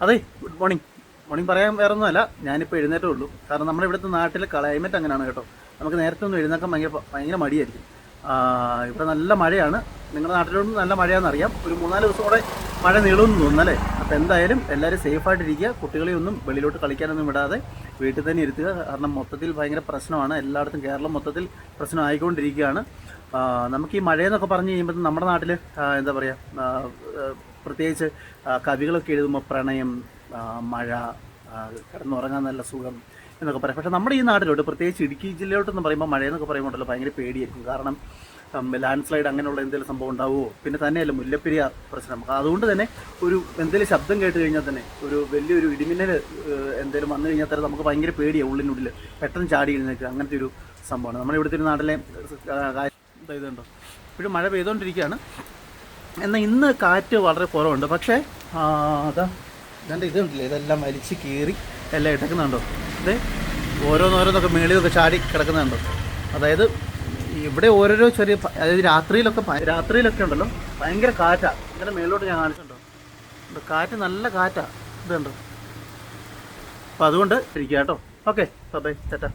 അതെ, good morning. Morning പറയാൻ വേറെ ഒന്നുമല്ല, ഞാനിപ്പോൾ എഴുന്നേറ്റേ ഉള്ളൂ. കാരണം നമ്മുടെ ഇവിടുത്തെ നാട്ടിലെ ക്ലൈമറ്റ് അങ്ങനെയാണ് കേട്ടോ. നമുക്ക് നേരത്തെ ഒന്നും എഴുന്നേക്കാൻ ഭയങ്കര മടിയായിരിക്കും. ഇവിടെ നല്ല മഴയാണ്. നിങ്ങളുടെ നാട്ടിലൊന്നും നല്ല മഴയാണെന്നറിയാം. ഒരു 3-4 ദിവസം കൂടെ മഴ നീളുമെന്ന് തോന്നുന്നല്ലേ. അപ്പോൾ എന്തായാലും എല്ലാവരും സേഫായിട്ടിരിക്കുക. കുട്ടികളെ ഒന്നും വെളിയിലോട്ട് കളിക്കാനൊന്നും വിടാതെ വീട്ടിൽ തന്നെ ഇരുത്തുക. കാരണം മൊത്തത്തിൽ ഭയങ്കര പ്രശ്നമാണ്. എല്ലായിടത്തും കേരളം മൊത്തത്തിൽ പ്രശ്നമായിക്കൊണ്ടിരിക്കുകയാണ്. നമുക്ക് ഈ മഴയെന്നൊക്കെ പറഞ്ഞു കഴിയുമ്പോൾ നമ്മുടെ നാട്ടിൽ എന്താ പറയുക, പ്രത്യേകിച്ച് കവികളൊക്കെ എഴുതുമ്പോൾ പ്രണയം, മഴ, കിടന്നുറങ്ങാൻ നല്ല സുഖം എന്നൊക്കെ പറയാം. പക്ഷേ നമ്മുടെ ഈ നാട്ടിലോട്ട്, പ്രത്യേകിച്ച് ഇടുക്കി ജില്ലയിലോട്ടെന്ന് പറയുമ്പോൾ മഴയെന്നൊക്കെ പറയുമ്പോഴല്ലോ ഭയങ്കര പേടിയായിരിക്കും. കാരണം ലാൻഡ് സ്ലൈഡ് അങ്ങനെയുള്ള എന്തെങ്കിലും സംഭവം ഉണ്ടാവുമോ, പിന്നെ തന്നെയല്ല മുല്ലപ്പെരിയാർ പ്രശ്നം. അതുകൊണ്ട് തന്നെ ഒരു എന്തെങ്കിലും ശബ്ദം കേട്ട് കഴിഞ്ഞാൽ തന്നെ, ഒരു വലിയൊരു ഇടിമിന്നൽ എന്തെങ്കിലും വന്നു കഴിഞ്ഞാൽ തന്നെ നമുക്ക് ഭയങ്കര പേടിയാണ്. ഉള്ളിനുള്ളിൽ പെട്ടെന്ന് ചാടി എഴുന്നേൽക്കുക, അങ്ങനത്തെ ഒരു സംഭവമാണ്. നമ്മുടെ ഇവിടുത്തെ ഒരു നാട്ടിലെ ഇതുണ്ടോ, ഇപ്പോഴും മഴ പെയ്തുകൊണ്ടിരിക്കുകയാണ്. എന്നാൽ ഇന്ന് കാറ്റ് വളരെ കുറവുണ്ട്. പക്ഷേ ഇതെൻ്റെ ഇതുണ്ടല്ലേ, ഇതെല്ലാം വലിച്ച് കീറി എല്ലാം ഇട്ടേക്കുന്നുണ്ടോ. ഇത് ഓരോന്നോരോന്നൊക്കെ മേളിലൊക്കെ ചാടി കിടക്കുന്നുണ്ടോ. അതായത് ഇവിടെ ഓരോരോ ചെറിയ, അതായത് രാത്രിയിലൊക്കെ ഉണ്ടല്ലോ ഭയങ്കര കാറ്റാണ്. ഇങ്ങനെ മേളിലോട്ട് ഞാൻ കാണിച്ചിട്ടുണ്ടോ, കാറ്റ് നല്ല കാറ്റാണ്. ഇതുണ്ടോ. അപ്പോൾ അതുകൊണ്ട് ഇരിക്കുക കേട്ടോ. ഓക്കെ, ബൈ, ചേട്ടാ.